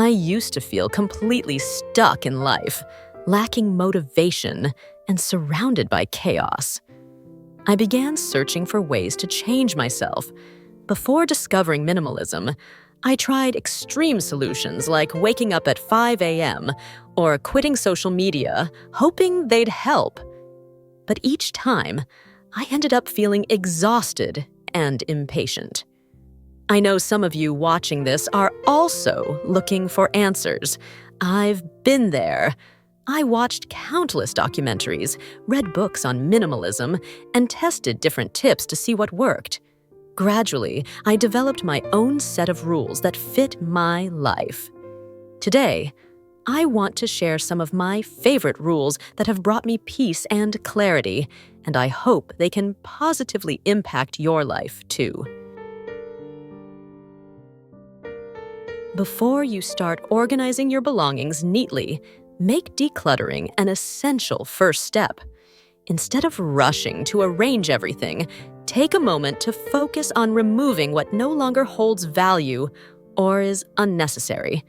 I used to feel completely stuck in life, lacking motivation, and surrounded by chaos. I began searching for ways to change myself. Before discovering minimalism, I tried extreme solutions like waking up at 5 a.m. or quitting social media, hoping they'd help. But each time, I ended up feeling exhausted and impatient. I know some of you watching this are also looking for answers. I've been there. I watched countless documentaries, read books on minimalism, and tested different tips to see what worked. Gradually, I developed my own set of rules that fit my life. Today, I want to share some of my favorite rules that have brought me peace and clarity, and I hope they can positively impact your life too. Before you start organizing your belongings neatly, make decluttering an essential first step. Instead of rushing to arrange everything, take a moment to focus on removing what no longer holds value or is unnecessary.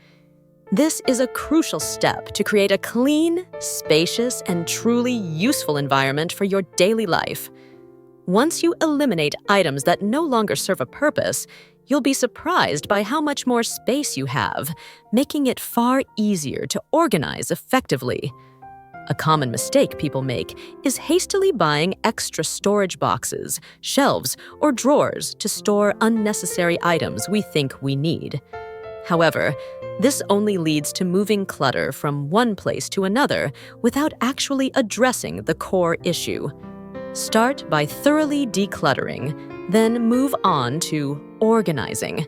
This is a crucial step to create a clean, spacious, and truly useful environment for your daily life. Once you eliminate items that no longer serve a purpose, you'll be surprised by how much more space you have, making it far easier to organize effectively. A common mistake people make is hastily buying extra storage boxes, shelves, or drawers to store unnecessary items we think we need. However, this only leads to moving clutter from one place to another without actually addressing the core issue. Start by thoroughly decluttering, then move on to organizing.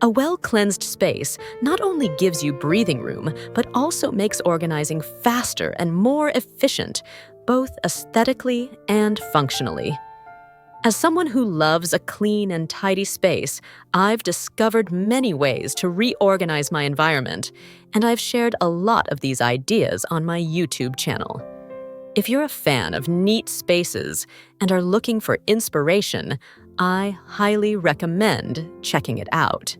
A well-cleansed space not only gives you breathing room, but also makes organizing faster and more efficient, both aesthetically and functionally. As someone who loves a clean and tidy space, I've discovered many ways to reorganize my environment, and I've shared a lot of these ideas on my YouTube channel. If you're a fan of neat spaces and are looking for inspiration, I highly recommend checking it out.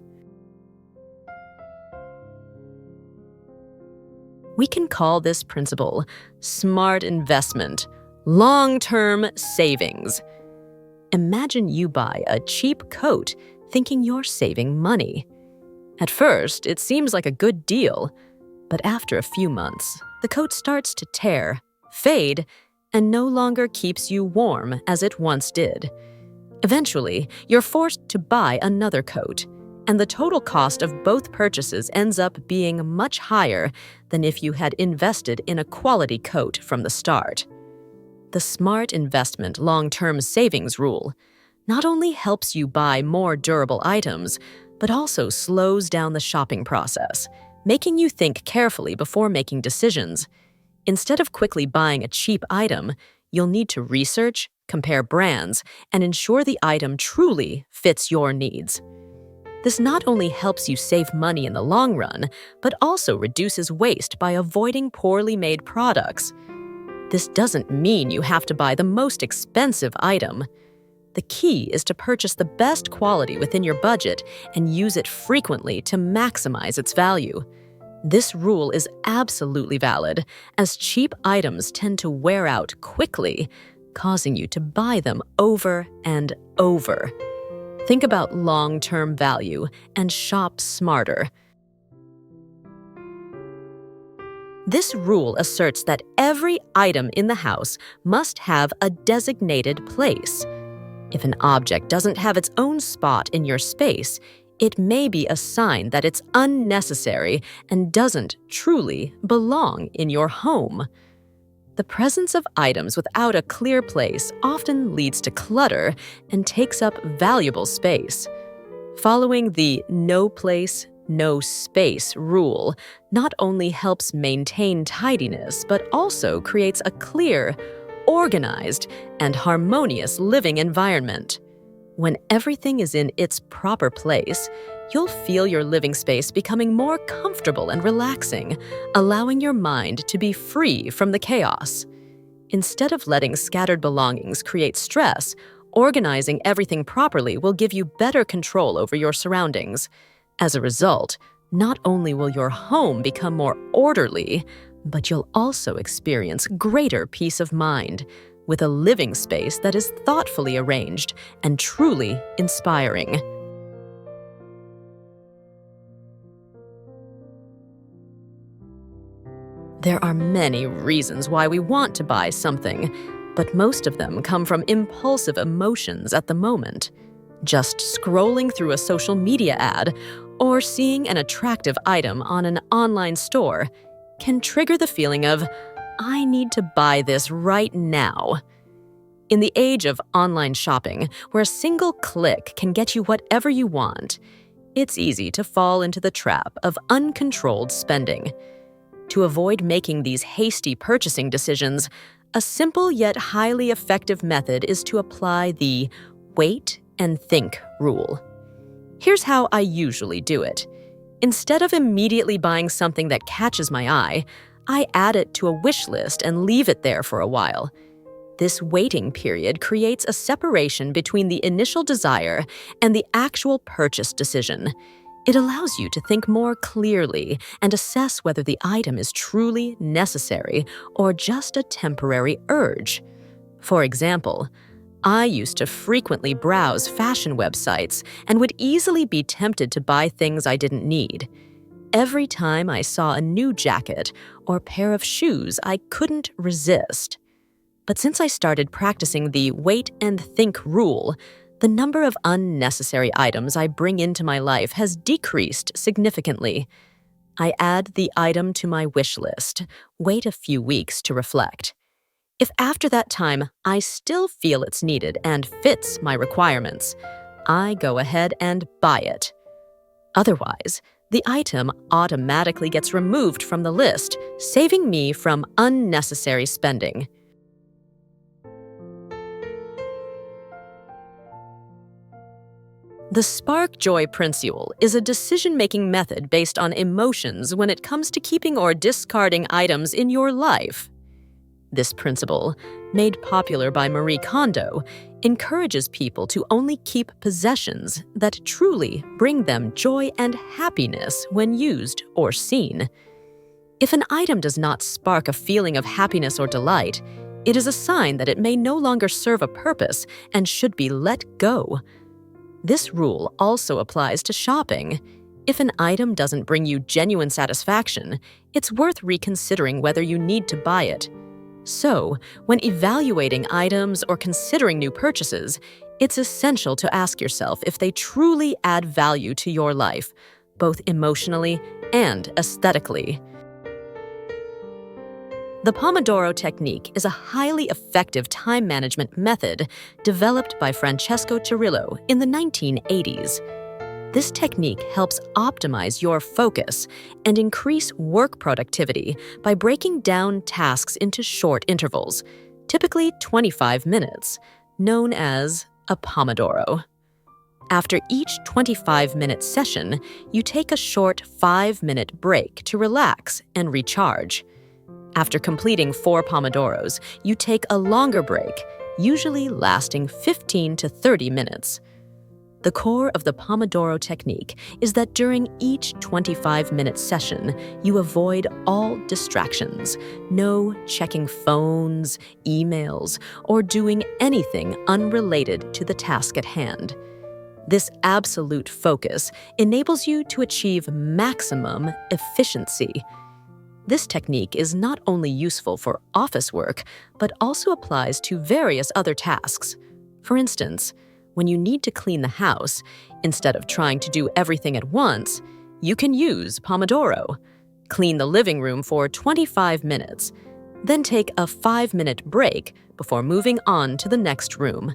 We can call this principle smart investment, long-term savings. Imagine you buy a cheap coat thinking you're saving money. At first, it seems like a good deal, but after a few months, the coat starts to tear, fade, and no longer keeps you warm as it once did. Eventually, you're forced to buy another coat, and the total cost of both purchases ends up being much higher than if you had invested in a quality coat from the start. The smart investment long-term savings rule not only helps you buy more durable items, but also slows down the shopping process, making you think carefully before making decisions. Instead of quickly buying a cheap item, you'll need to research, compare brands, and ensure the item truly fits your needs. This not only helps you save money in the long run, but also reduces waste by avoiding poorly made products. This doesn't mean you have to buy the most expensive item. The key is to purchase the best quality within your budget and use it frequently to maximize its value. This rule is absolutely valid, as cheap items tend to wear out quickly, causing you to buy them over and over. Think about long-term value and shop smarter. This rule asserts that every item in the house must have a designated place. If an object doesn't have its own spot in your space, it may be a sign that it's unnecessary and doesn't truly belong in your home. The presence of items without a clear place often leads to clutter and takes up valuable space. Following the no place, no space rule not only helps maintain tidiness, but also creates a clear, organized, and harmonious living environment. When everything is in its proper place, you'll feel your living space becoming more comfortable and relaxing, allowing your mind to be free from the chaos. Instead of letting scattered belongings create stress, organizing everything properly will give you better control over your surroundings. As a result, Not only will your home become more orderly, but you'll also experience greater peace of mind with a living space that is thoughtfully arranged and truly inspiring. There are many reasons why we want to buy something, but most of them come from impulsive emotions at the moment. Just scrolling through a social media ad or seeing an attractive item on an online store can trigger the feeling of, I need to buy this right now. In the age of online shopping, where a single click can get you whatever you want, it's easy to fall into the trap of uncontrolled spending. To avoid making these hasty purchasing decisions, a simple yet highly effective method is to apply the wait and think rule. Here's how I usually do it. Instead of immediately buying something that catches my eye, I add it to a wish list and leave it there for a while. This waiting period creates a separation between the initial desire and the actual purchase decision. It allows you to think more clearly and assess whether the item is truly necessary or just a temporary urge. For example, I used to frequently browse fashion websites and would easily be tempted to buy things I didn't need. Every time I saw a new jacket or pair of shoes, I couldn't resist. But since I started practicing the wait and think rule, the number of unnecessary items I bring into my life has decreased significantly. I add the item to my wish list, wait a few weeks to reflect. If after that time I still feel it's needed and fits my requirements, I go ahead and buy it. Otherwise, the item automatically gets removed from the list, saving me from unnecessary spending. The Spark Joy Principle is a decision-making method based on emotions when it comes to keeping or discarding items in your life. This principle, made popular by Marie Kondo, encourages people to only keep possessions that truly bring them joy and happiness when used or seen. If an item does not spark a feeling of happiness or delight, it is a sign that it may no longer serve a purpose and should be let go. This rule also applies to shopping. If an item doesn't bring you genuine satisfaction, it's worth reconsidering whether you need to buy it. So, when evaluating items or considering new purchases, it's essential to ask yourself if they truly add value to your life, both emotionally and aesthetically. The Pomodoro technique is a highly effective time management method developed by Francesco Cirillo in the 1980s. This technique helps optimize your focus and increase work productivity by breaking down tasks into short intervals, typically 25 minutes, known as a pomodoro. After each 25-minute session, you take a short 5-minute break to relax and recharge. After completing 4 pomodoros, you take a longer break, usually lasting 15 to 30 minutes. The core of the Pomodoro technique is that during each 25-minute session, you avoid all distractions, no checking phones, emails, or doing anything unrelated to the task at hand. This absolute focus enables you to achieve maximum efficiency. This technique is not only useful for office work, but also applies to various other tasks. For instance, when you need to clean the house, instead of trying to do everything at once, you can use Pomodoro. Clean the living room for 25 minutes, then take a 5-minute break before moving on to the next room.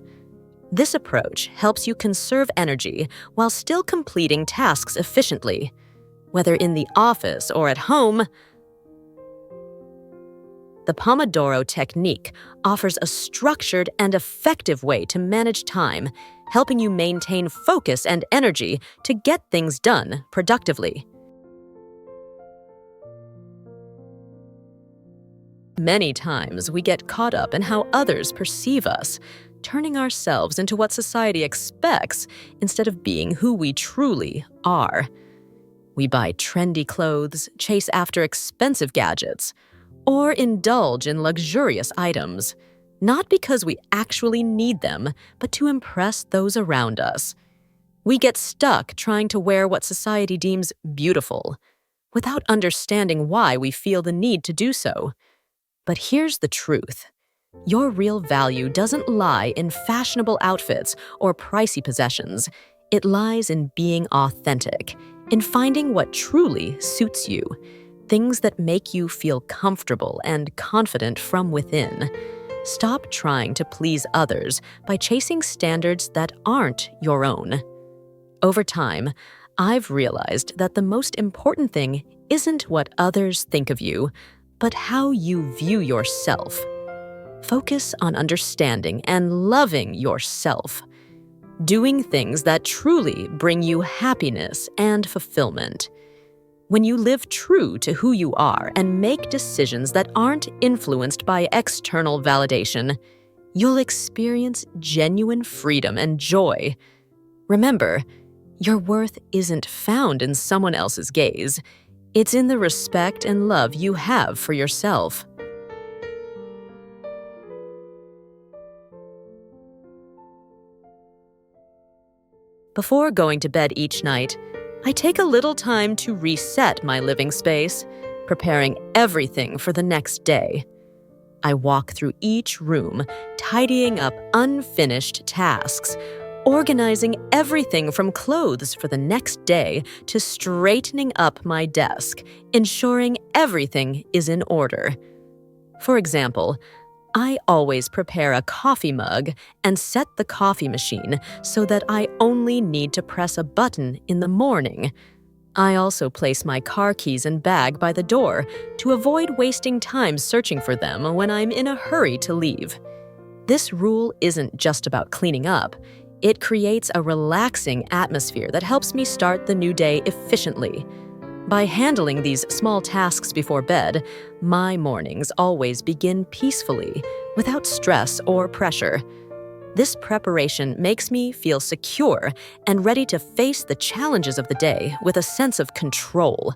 This approach helps you conserve energy while still completing tasks efficiently. Whether in the office or at home, the Pomodoro technique offers a structured and effective way to manage time, helping you maintain focus and energy to get things done productively. Many times we get caught up in how others perceive us, turning ourselves into what society expects instead of being who we truly are. We buy trendy clothes, chase after expensive gadgets, or indulge in luxurious items, not because we actually need them, but to impress those around us. We get stuck trying to wear what society deems beautiful, without understanding why we feel the need to do so. But here's the truth. Your real value doesn't lie in fashionable outfits or pricey possessions. It lies in being authentic, in finding what truly suits you, things that make you feel comfortable and confident from within. Stop trying to please others by chasing standards that aren't your own. Over time, I've realized that the most important thing isn't what others think of you, but how you view yourself. Focus on understanding and loving yourself, doing things that truly bring you happiness and fulfillment. When you live true to who you are and make decisions that aren't influenced by external validation, you'll experience genuine freedom and joy. Remember, your worth isn't found in someone else's gaze. It's in the respect and love you have for yourself. Before going to bed each night, I take a little time to reset my living space, preparing everything for the next day. I walk through each room, tidying up unfinished tasks, organizing everything from clothes for the next day to straightening up my desk, ensuring everything is in order. For example, I always prepare a coffee mug and set the coffee machine so that I only need to press a button in the morning. I also place my car keys and bag by the door to avoid wasting time searching for them when I'm in a hurry to leave. This rule isn't just about cleaning up. It creates a relaxing atmosphere that helps me start the new day efficiently. By handling these small tasks before bed, my mornings always begin peacefully, without stress or pressure. This preparation makes me feel secure and ready to face the challenges of the day with a sense of control.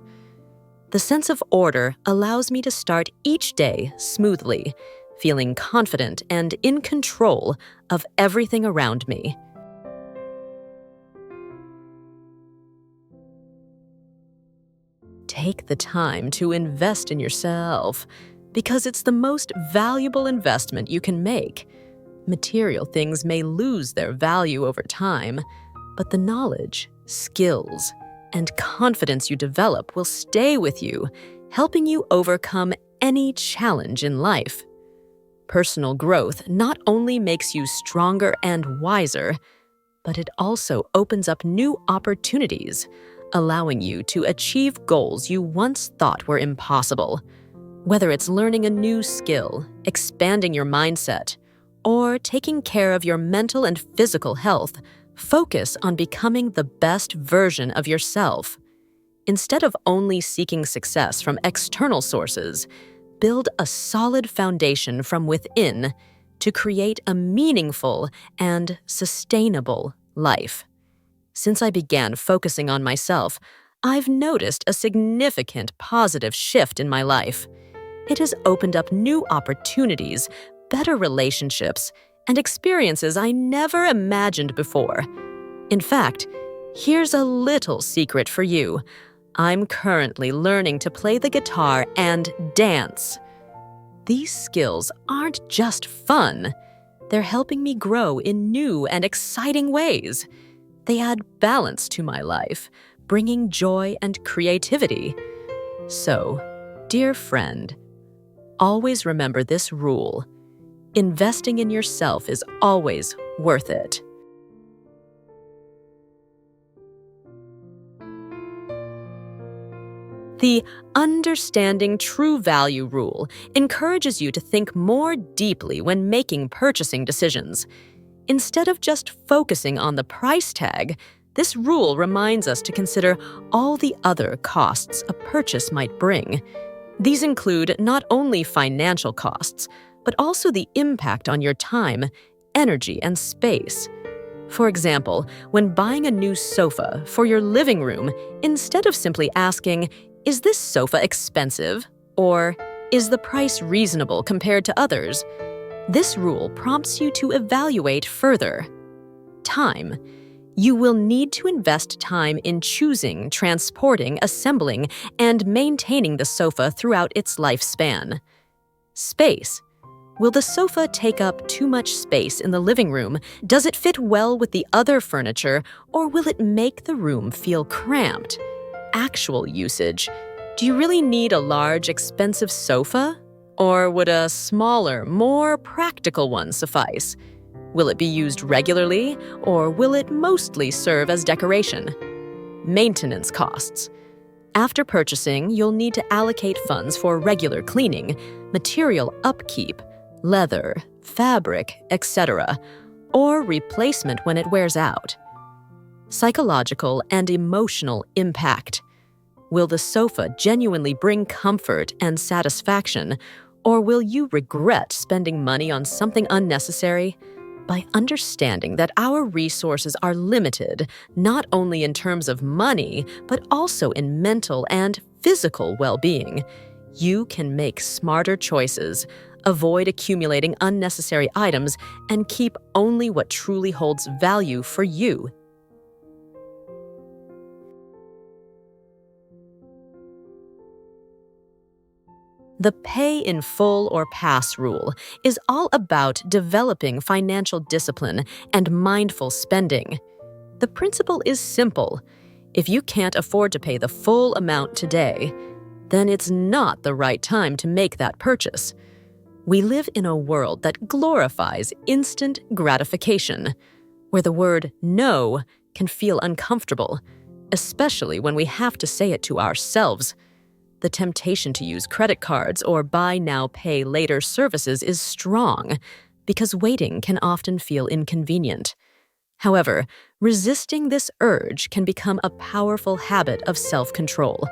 The sense of order allows me to start each day smoothly, feeling confident and in control of everything around me. Take the time to invest in yourself, because it's the most valuable investment you can make. Material things may lose their value over time, but the knowledge, skills, and confidence you develop will stay with you, helping you overcome any challenge in life. Personal growth not only makes you stronger and wiser, but it also opens up new opportunities, allowing you to achieve goals you once thought were impossible. Whether it's learning a new skill, expanding your mindset, or taking care of your mental and physical health, focus on becoming the best version of yourself. Instead of only seeking success from external sources, build a solid foundation from within to create a meaningful and sustainable life. Since I began focusing on myself, I've noticed a significant positive shift in my life. It has opened up new opportunities, better relationships, and experiences I never imagined before. In fact, here's a little secret for you. I'm currently learning to play the guitar and dance. These skills aren't just fun. They're helping me grow in new and exciting ways. They add balance to my life, bringing joy and creativity. So, dear friend, always remember this rule. Investing in yourself is always worth it. The Understanding True Value rule encourages you to think more deeply when making purchasing decisions. Instead of just focusing on the price tag, this rule reminds us to consider all the other costs a purchase might bring. These include not only financial costs, but also the impact on your time, energy, and space. For example, when buying a new sofa for your living room, instead of simply asking, "Is this sofa expensive?" or "Is the price reasonable compared to others?" this rule prompts you to evaluate further. Time. You will need to invest time in choosing, transporting, assembling, and maintaining the sofa throughout its lifespan. Space. Will the sofa take up too much space in the living room? Does it fit well with the other furniture, or will it make the room feel cramped? Actual usage. Do you really need a large, expensive sofa? Or would a smaller, more practical one suffice? Will it be used regularly, or will it mostly serve as decoration? Maintenance costs. After purchasing, you'll need to allocate funds for regular cleaning, material upkeep, leather, fabric, etc., or replacement when it wears out. Psychological and emotional impact. Will the sofa genuinely bring comfort and satisfaction, or will you regret spending money on something unnecessary? By understanding that our resources are limited, not only in terms of money, but also in mental and physical well-being, you can make smarter choices, avoid accumulating unnecessary items, and keep only what truly holds value for you. The pay in full or pass rule is all about developing financial discipline and mindful spending. The principle is simple. If you can't afford to pay the full amount today, then it's not the right time to make that purchase. We live in a world that glorifies instant gratification, where the word no can feel uncomfortable, especially when we have to say it to ourselves. The temptation to use credit cards or buy now, pay later services is strong because waiting can often feel inconvenient. However, resisting this urge can become a powerful habit of self-control.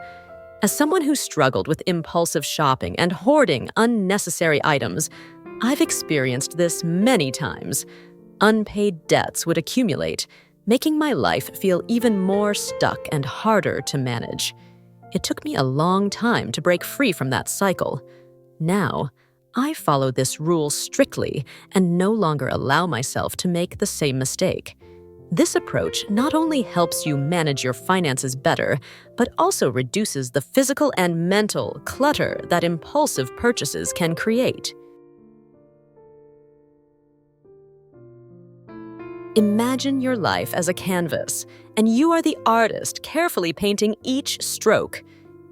As someone who struggled with impulsive shopping and hoarding unnecessary items, I've experienced this many times. Unpaid debts would accumulate, making my life feel even more stuck and harder to manage. It took me a long time to break free from that cycle. Now, I follow this rule strictly and no longer allow myself to make the same mistake. This approach not only helps you manage your finances better, but also reduces the physical and mental clutter that impulsive purchases can create. Imagine your life as a canvas, and you are the artist carefully painting each stroke.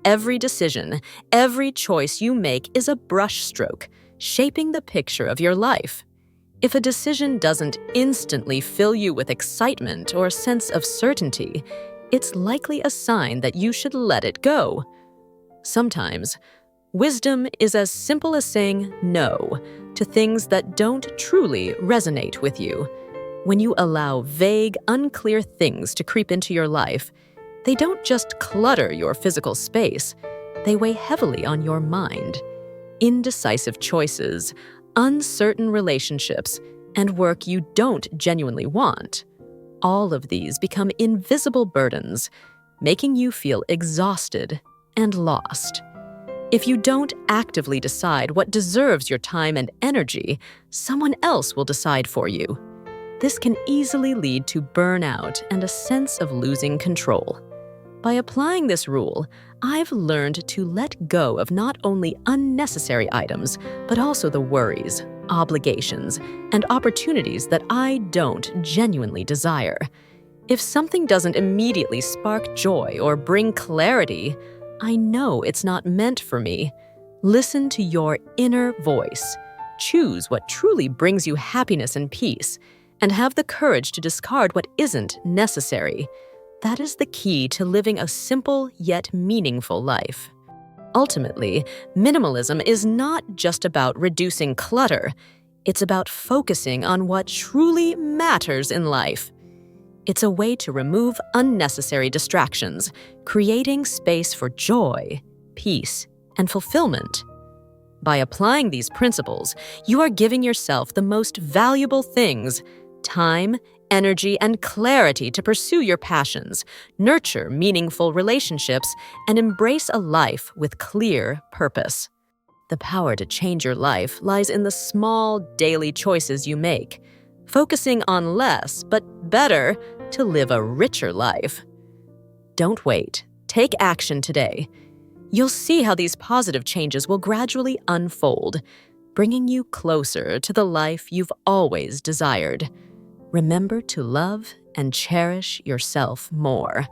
Every decision, every choice you make is a brushstroke, shaping the picture of your life. If a decision doesn't instantly fill you with excitement or a sense of certainty, it's likely a sign that you should let it go. Sometimes, wisdom is as simple as saying no to things that don't truly resonate with you. When you allow vague, unclear things to creep into your life, they don't just clutter your physical space, they weigh heavily on your mind. Indecisive choices, uncertain relationships, and work you don't genuinely want. All of these become invisible burdens, making you feel exhausted and lost. If you don't actively decide what deserves your time and energy, someone else will decide for you. This can easily lead to burnout and a sense of losing control. By applying this rule, I've learned to let go of not only unnecessary items, but also the worries, obligations, and opportunities that I don't genuinely desire. If something doesn't immediately spark joy or bring clarity, I know it's not meant for me. Listen to your inner voice. Choose what truly brings you happiness and peace, and have the courage to discard what isn't necessary. That is the key to living a simple yet meaningful life. Ultimately, minimalism is not just about reducing clutter. It's about focusing on what truly matters in life. It's a way to remove unnecessary distractions, creating space for joy, peace, and fulfillment. By applying these principles, you are giving yourself the most valuable things: time, energy and clarity to pursue your passions, nurture meaningful relationships, and embrace a life with clear purpose. The power to change your life lies in the small daily choices you make, focusing on less but better to live a richer life. Don't wait. Take action today. You'll see how these positive changes will gradually unfold, bringing you closer to the life you've always desired. Remember to love and cherish yourself more.